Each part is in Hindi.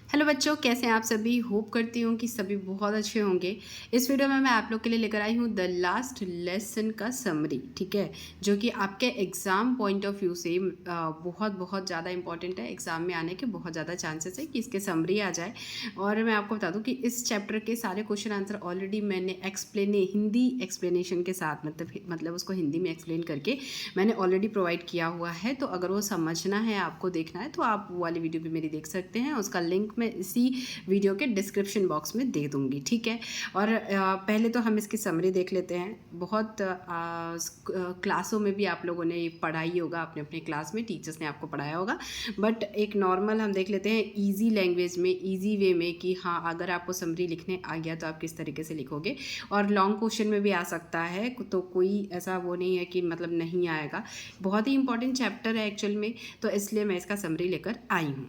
हेलो बच्चों, कैसे हैं आप सभी। होप करती हूँ कि सभी बहुत अच्छे होंगे। इस वीडियो में मैं आप लोग के लिए लेकर आई हूँ द लास्ट लेसन का समरी, ठीक है, जो कि आपके एग्ज़ाम पॉइंट ऑफ व्यू से बहुत बहुत ज़्यादा इंपॉर्टेंट है। एग्ज़ाम में आने के बहुत ज़्यादा चांसेस है कि इसके समरी आ जाए। और मैं आपको बता दूँ कि इस चैप्टर के सारे क्वेश्चन आंसर ऑलरेडी मैंने हिंदी एक्सप्लेनेशन के साथ मतलब उसको हिंदी में एक्सप्लेन करके मैंने ऑलरेडी प्रोवाइड किया हुआ है। तो अगर वो समझना है, आपको देखना है, तो आप वो वाली वीडियो भी मेरी देख सकते हैं। उसका लिंक मैं इसी वीडियो के डिस्क्रिप्शन बॉक्स में दे दूंगी, ठीक है। और पहले तो हम इसकी समरी देख लेते हैं। बहुत क्लासों में भी आप लोगों ने ये पढ़ा ही होगा, अपने अपने क्लास में टीचर्स ने आपको पढ़ाया होगा। बट एक नॉर्मल हम देख लेते हैं ईजी लैंग्वेज में, ईजी वे में, कि हाँ अगर आपको समरी लिखने आ गया तो आप किस तरीके से लिखोगे। और लॉन्ग क्वेश्चन में भी आ सकता है, तो कोई ऐसा वो नहीं है कि मतलब नहीं आएगा। बहुत ही इंपॉर्टेंट चैप्टर है एक्चुअल में, तो इसलिए मैं इसका समरी लेकर आई हूँ।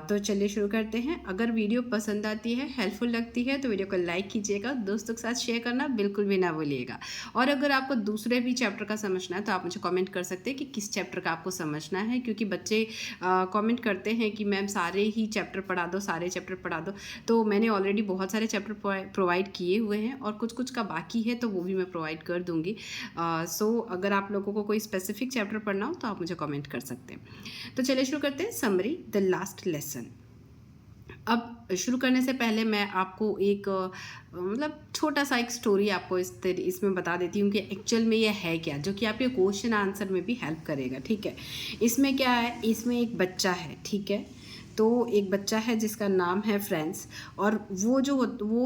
तो चलिए शुरू करते हैं। अगर वीडियो पसंद आती है, हेल्पफुल लगती है, तो वीडियो को लाइक कीजिएगा, दोस्तों के साथ शेयर करना बिल्कुल भी ना भूलिएगा। और अगर आपको दूसरे भी चैप्टर का समझना है तो आप मुझे कमेंट कर सकते हैं कि किस चैप्टर का आपको समझना है, क्योंकि बच्चे कमेंट करते हैं कि मैम सारे ही चैप्टर पढ़ा दो, सारे चैप्टर पढ़ा दो। तो मैंने ऑलरेडी बहुत सारे चैप्टर प्रोवाइड किए हुए हैं और कुछ कुछ का बाकी है, तो वो भी मैं प्रोवाइड कर दूँगी। सो अगर आप लोगों को कोई स्पेसिफिक चैप्टर पढ़ना हो तो आप मुझे कमेंट कर सकते हैं। तो चलिए शुरू करते हैं समरी द लास्ट लेसन। अब शुरू करने से पहले मैं आपको एक मतलब छोटा सा एक स्टोरी आपको इसमें बता देती हूँ कि एक्चुअल में ये है क्या, जो कि आपके क्वेश्चन आंसर में भी हेल्प करेगा, ठीक है। इसमें क्या है, इसमें एक बच्चा है, ठीक है। तो एक बच्चा है जिसका नाम है फ्रेंच, और वो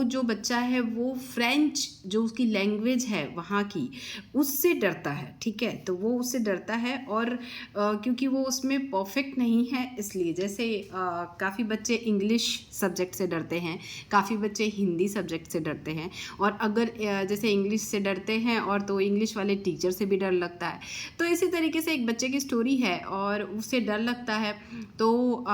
जो बच्चा है वो फ्रेंच जो उसकी लैंग्वेज है वहाँ की, उससे डरता है, ठीक है। तो वो उससे डरता है, और क्योंकि वो उसमें परफेक्ट नहीं है, इसलिए जैसे काफ़ी बच्चे इंग्लिश सब्जेक्ट से डरते हैं, काफ़ी बच्चे हिंदी सब्जेक्ट से डरते हैं। और अगर जैसे इंग्लिश से डरते हैं और तो इंग्लिश वाले टीचर से भी डर लगता है। तो इसी तरीके से एक बच्चे की स्टोरी है और उससे डर लगता है। तो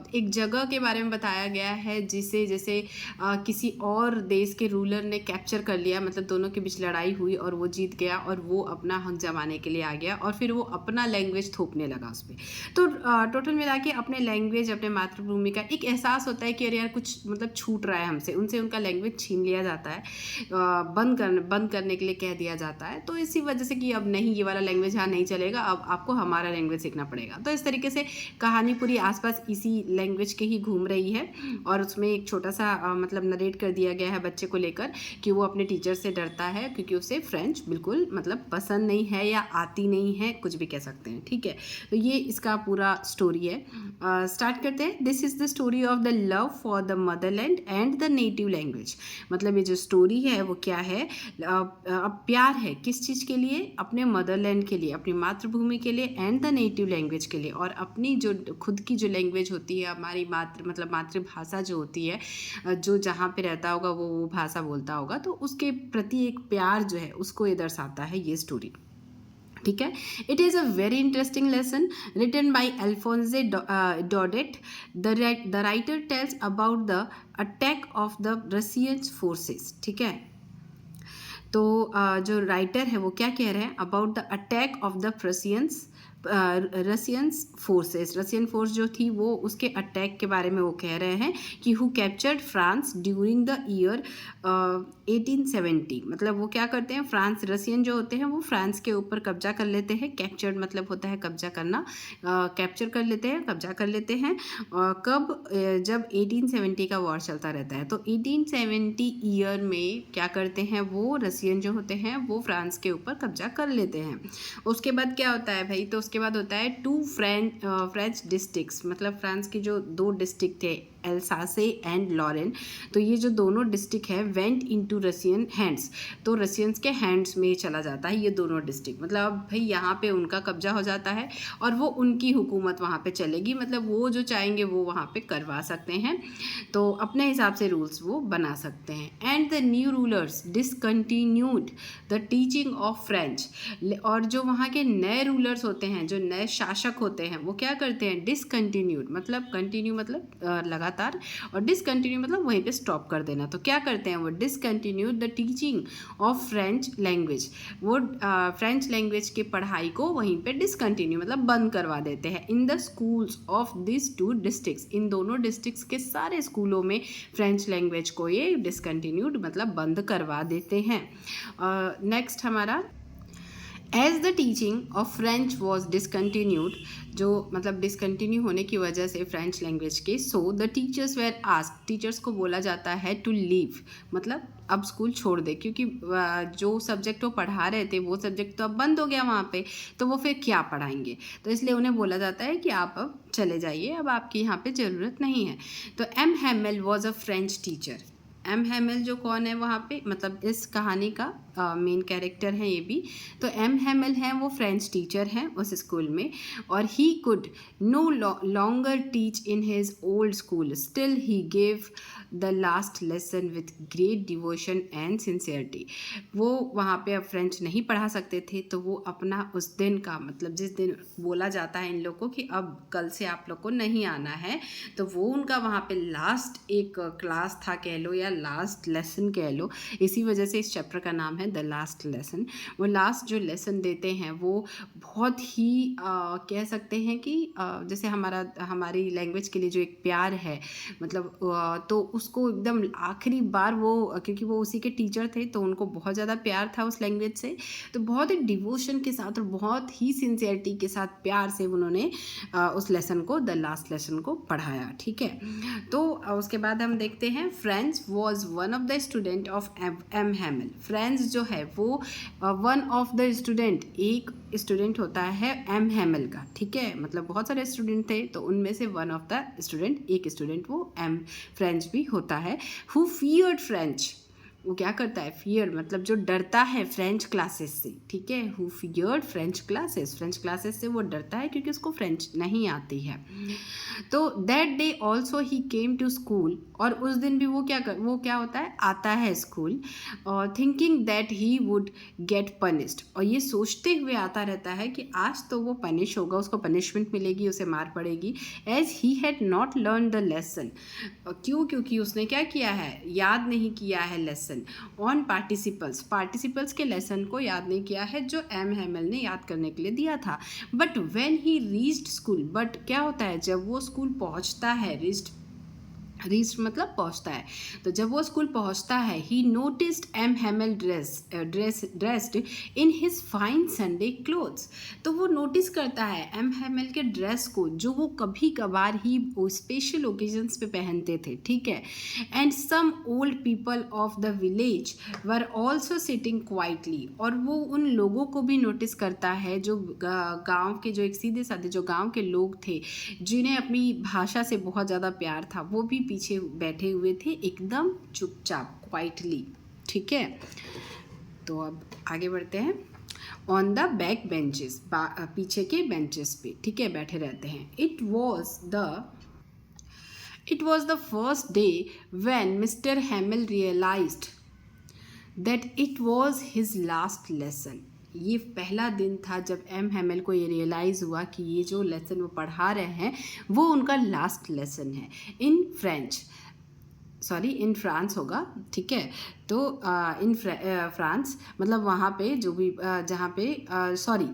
एक जगह के बारे में बताया गया है जिसे जैसे किसी और देश के रूलर ने कैप्चर कर लिया, मतलब दोनों के बीच लड़ाई हुई और वो जीत गया और वो अपना हक जमाने के लिए आ गया, और फिर वो अपना लैंग्वेज थोपने लगा उस पर। तो टोटल मिला के अपने लैंग्वेज, अपने मातृभूमि का एक एहसास होता है कि अरे यार कुछ मतलब छूट रहा है हमसे, उनसे उनका लैंग्वेज छीन लिया जाता है, बंद करने के लिए कह दिया जाता है। तो इसी वजह से कि अब नहीं, ये वाला लैंग्वेज यहाँ नहीं चलेगा, अब आपको हमारा लैंग्वेज सीखना पड़ेगा। तो इस तरीके से कहानी पूरी आसपास इसी लैंग्वेज के ही घूम रही है। और उसमें एक छोटा सा मतलब नरेट कर दिया गया है बच्चे को लेकर कि वो अपने टीचर से डरता है क्योंकि उसे फ्रेंच बिल्कुल मतलब पसंद नहीं है या आती नहीं है, कुछ भी कह सकते हैं, ठीक है। तो ये इसका पूरा स्टोरी है। स्टार्ट करते हैं। This is the story of the love for the Motherland and the native language. मतलब ये जो स्टोरी है वो क्या है, अब प्यार है किस चीज़ के लिए, अपने मदरलैंड के लिए, अपनी मातृभूमि के लिए, एंड द नेटिव लैंग्वेज के लिए, और अपनी जो खुद की जो लैंग्वेज होती है, हमारी मातृभाषा जो होती है, जो जहाँ पे रहता होगा वो भाषा बोलता होगा, तो उसके प्रति एक प्यार जो है उसको ये दर्शाता है ये स्टोरी, ठीक है। It is a very interesting lesson written by Alphonse Daudet. The writer tells about the attack of the Russian forces, ठीक है। तो जो राइटर है वो क्या कह रहे हैं, about the attack of the Russian force जो थी वो उसके अटैक के बारे में वो कह रहे हैं कि who captured France during the year 1870। मतलब वो क्या करते हैं, फ्रांस, रशियन जो होते हैं वो फ्रांस के ऊपर कब्जा कर लेते हैं। कैप्चर्ड मतलब होता है कब्जा करना, कैप्चर कर लेते हैं, कब्जा कर लेते हैं। कब, जब 1870 का वॉर चलता रहता है। तो 1870 ईयर में क्या करते हैं, वो रशियन जो होते हैं वो फ्रांस के ऊपर कब्जा कर लेते हैं। उसके बाद क्या होता है भाई, तो उसके बाद होता है टू फ्रेंच डिस्ट्रिक्ट्स, मतलब फ्रांस की जो दो डिस्ट्रिक्ट थे, एल्सासे एंड लॉरेन, तो ये जो दोनों डिस्ट्रिक्ट है वेंट इनटू रशियन हैंड्स, तो रशियंस के हैंड्स में चला जाता है ये दोनों डिस्ट्रिक्ट। मतलब भाई यहाँ पे उनका कब्जा हो जाता है और वो उनकी हुकूमत वहाँ पे चलेगी, मतलब वो जो चाहेंगे वो वहाँ पे करवा सकते हैं, तो अपने हिसाब से रूल्स वो बना सकते हैं। And the new rulers discontinued the teaching of French, और जो वहाँ के नए रूलर्स होते हैं, जो नए शासक होते हैं, वो क्या करते हैं, डिसकंटिन्यूड मतलब कंटिन्यू मतलब लगातार, और डिसकंटिन्यू मतलब वहीं पे स्टॉप कर देना। तो क्या करते हैं वो, discontinue the teaching of French language, वो फ्रेंच लैंग्वेज की पढ़ाई को वहीं पे डिसकंटिन्यू मतलब बंद करवा देते हैं। In the schools of this 2 districts, इन दोनों डिस्ट्रिक्ट्स के सारे स्कूलों में फ्रेंच लैंग्वेज को ये डिसकंटिन्यूड मतलब बंद करवा देते हैं। नेक्स्ट हमारा, as the teaching of French was discontinued, जो मतलब डिसकंटिन्यू होने की वजह से फ्रेंच लैंग्वेज के, so the teachers were asked, teachers को बोला जाता है टू लीव, मतलब अब स्कूल छोड़ दे, क्योंकि जो सब्जेक्ट वो पढ़ा रहे थे वो सब्जेक्ट तो अब बंद हो गया वहाँ पे, तो वो फिर क्या पढ़ाएंगे, तो इसलिए उन्हें बोला जाता है कि आप अब चले जाइए, अब आपकी यहाँ पे ज़रूरत नहीं है। तो M Hamel was a French teacher, M Hamel जो कौन है वहाँ पे, मतलब इस कहानी का मेन कैरेक्टर है ये भी। तो एम हैमेल हैं वो फ्रेंच टीचर हैं उस स्कूल में, और he could no longer teach in his old school, still he gave the last lesson with great devotion and sincerity. वो वहाँ पे अब फ्रेंच नहीं पढ़ा सकते थे, तो वो अपना उस दिन का मतलब जिस दिन बोला जाता है इन लोगों को कि अब कल से आप लोग को नहीं आना है, तो वो उनका वहाँ पे लास्ट एक क्लास था कह लो, या लास्ट लेसन कह लो, इसी वजह से इस चैप्टर का नाम है द लास्ट लेसन। वो लास्ट जो लेसन देते हैं वो बहुत ही कह सकते हैं कि जैसे हमारी लैंग्वेज के लिए जो एक प्यार है, मतलब तो उसको एकदम आखिरी बार वो, क्योंकि वो उसी के टीचर थे तो उनको बहुत ज़्यादा प्यार था उस लैंग्वेज से, तो बहुत ही डिवोशन के साथ और बहुत ही सिंसियरिटी के साथ प्यार से उन्होंने उस लेसन को, द लास्ट लेसन को पढ़ाया। ठीक है, तो उसके बाद हम देखते हैं, French was one of the student of M Hamel. French जो है वो वन ऑफ द स्टूडेंट, एक स्टूडेंट होता है एम हैमेल का, ठीक है, मतलब बहुत सारे स्टूडेंट थे तो उनमें से वन ऑफ द स्टूडेंट, एक स्टूडेंट वो एम फ्रेंच भी होता है। हु फियर्ड फ्रेंच, वो क्या करता है, फियर मतलब जो डरता है फ्रेंच क्लासेस से, ठीक है, who feared French classes, French classes से वो डरता है क्योंकि उसको फ्रेंच नहीं आती है। तो that day also he came to school, और उस दिन भी वो क्या होता है, आता है स्कूल, और thinking that he would get punished, और ये सोचते हुए आता रहता है कि आज तो वो पनिश होगा, उसको पनिशमेंट मिलेगी, उसे मार पड़ेगी, as he had not learn the lesson, क्यों, क्योंकि उसने क्या किया है, याद नहीं किया है लेसन ऑन पार्टिसिपल्स, पार्टिसिपल्स के लेसन को याद नहीं किया है जो एम हैमेल ने याद करने के लिए दिया था। But when he reached school, but क्या होता है जब वो स्कूल पहुंचता है, रीच्ड मतलब पहुंचता है, तो जब वो स्कूल पहुंचता है, he noticed M Hamel dressed in his fine Sunday clothes, तो वो नोटिस करता है एम हैमेल के ड्रेस को जो वो कभी कभार ही वो स्पेशल ओकेजन्स पे पहनते थे, ठीक है। And some old people of the village were also sitting quietly, और वो उन लोगों को भी नोटिस करता है जो गाँव के, जो एक सीधे साधे जो गाँव के लोग थे जिन्हें अपनी भाषा से बहुत ज़्यादा प्यार था, वो भी पीछे बैठे हुए थे एकदम चुपचाप, क्वाइटली, ठीक है। तो अब आगे बढ़ते हैं, ऑन द बैक बेंचेस, पीछे के बेंचेस पे, ठीक है, बैठे रहते हैं। It was the first day when mister Hamel realised that it was his last lesson, ये पहला दिन था जब एम हैमेल को ये रियलाइज़ हुआ कि ये जो लेसन वो पढ़ा रहे हैं वो उनका लास्ट लेसन है। इन फ्रांस होगा, ठीक है, तो इन फ्रांस मतलब वहाँ पे जो भी जहाँ पे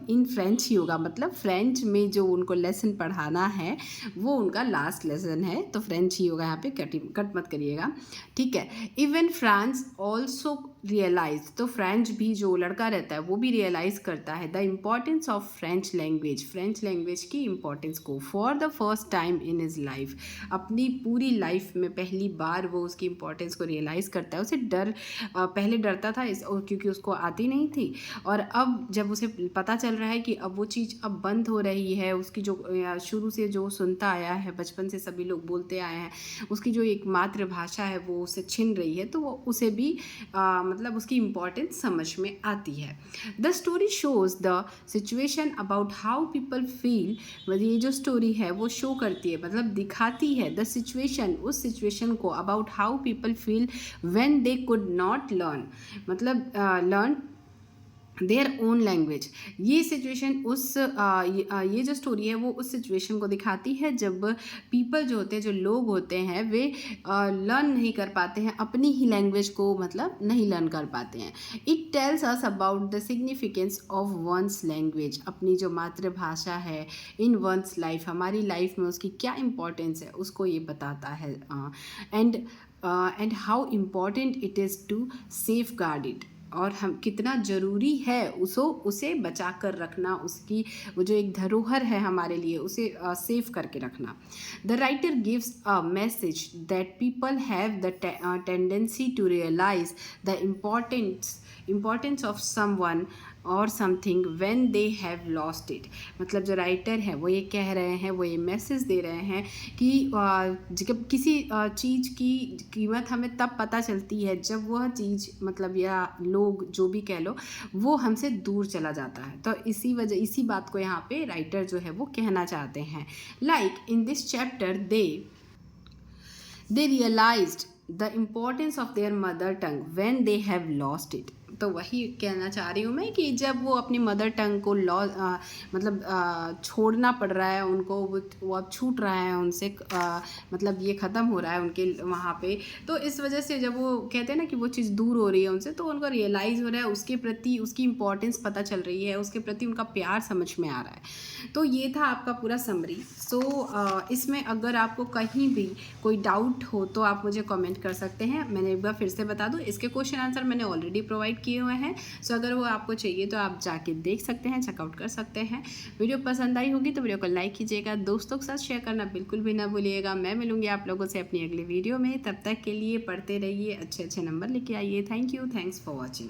इन फ्रेंच ही होगा, मतलब फ्रेंच में जो उनको लेसन पढ़ाना है वो उनका लास्ट लेसन है, तो फ्रेंच ही होगा, यहाँ पे कट मत करिएगा, ठीक है। इवन फ्रांस ऑल्सो रियलाइज, तो फ्रेंच भी जो लड़का रहता है वो भी रियलाइज़ करता है the importance of French language की इम्पॉर्टेंस को, for the first time in his life, अपनी पूरी लाइफ में पहली बार वो उसकी इम्पॉर्टेंस को रियलाइज़ करता है। उसे पहले डरता था क्योंकि उसको आती नहीं थी, और अब जब उसे पता चल रहा है कि अब वो चीज़ अब बंद हो रही है, उसकी जो शुरू से जो सुनता आया है, बचपन से सभी लोग बोलते आए हैं, उसकी जो एक मातृभाषा है वो उसे छिन रही है, तो वो उसे भी मतलब उसकी इम्पोर्टेंस समझ में आती है। The story shows the situation about how people feel, ये जो स्टोरी है वो शो करती है, मतलब दिखाती है द सिचुएशन, उस सिचुएशन को, about how people feel when they could not learn, मतलब लर्न देयर ओन लैंग्वेज। ये सिचुएशन ये जो स्टोरी है वो उस सिचुएशन को दिखाती है जब पीपल जो होते हैं, जो लोग होते हैं, वे लर्न नहीं कर पाते हैं, अपनी ही लैंग्वेज को मतलब नहीं लर्न कर पाते हैं। It tells us about the significance of one's language. अपनी जो मातृभाषा है इन वंस लाइफ, हमारी लाइफ में उसकी क्या इम्पोर्टेंस है उसको ये बताता है। And how important it is to safeguard it, और हम कितना ज़रूरी है उसे बचा कर रखना, उसकी वो जो एक धरोहर है हमारे लिए उसे सेव करके रखना। The writer gives a message that people have the tendency to realize the importance of someone और something when they have lost it. मतलब जो राइटर है वो ये कह रहे हैं, वो ये मैसेज दे रहे हैं कि जब किसी चीज़ की कीमत हमें तब पता चलती है जब वह चीज़ मतलब या लोग जो भी कह लो वो हमसे दूर चला जाता है। तो इसी बात को यहाँ पे राइटर जो है वो कहना चाहते हैं। Like in this chapter they realized the importance of their mother tongue when they have lost it। तो वही कहना चाह रही हूँ मैं कि जब वो अपनी मदर टंग को मतलब छोड़ना पड़ रहा है उनको, वो अब छूट रहा है उनसे, मतलब ये ख़त्म हो रहा है उनके वहाँ पे, तो इस वजह से जब वो कहते हैं ना कि वो चीज़ दूर हो रही है उनसे, तो उनको रियलाइज़ हो रहा है, उसके प्रति उसकी इम्पोर्टेंस पता चल रही है, उसके प्रति उनका प्यार समझ में आ रहा है। तो ये था आपका पूरा समरी। इसमें अगर आपको कहीं भी कोई डाउट हो तो आप मुझे कमेंट कर सकते हैं। मैंने एक बार फिर से बता दूं, इसके क्वेश्चन आंसर मैंने ऑलरेडी प्रोवाइड किए हुए हैं। अगर वो आपको चाहिए तो आप जाके देख सकते हैं, चेकआउट कर सकते हैं। वीडियो पसंद आई होगी तो वीडियो को लाइक कीजिएगा, दोस्तों के साथ शेयर करना बिल्कुल भी ना भूलिएगा। मैं मिलूंगी आप लोगों से अपनी अगली वीडियो में, तब तक के लिए पढ़ते रहिए, अच्छे अच्छे नंबर लेके आइए। Thank you, thanks for watching.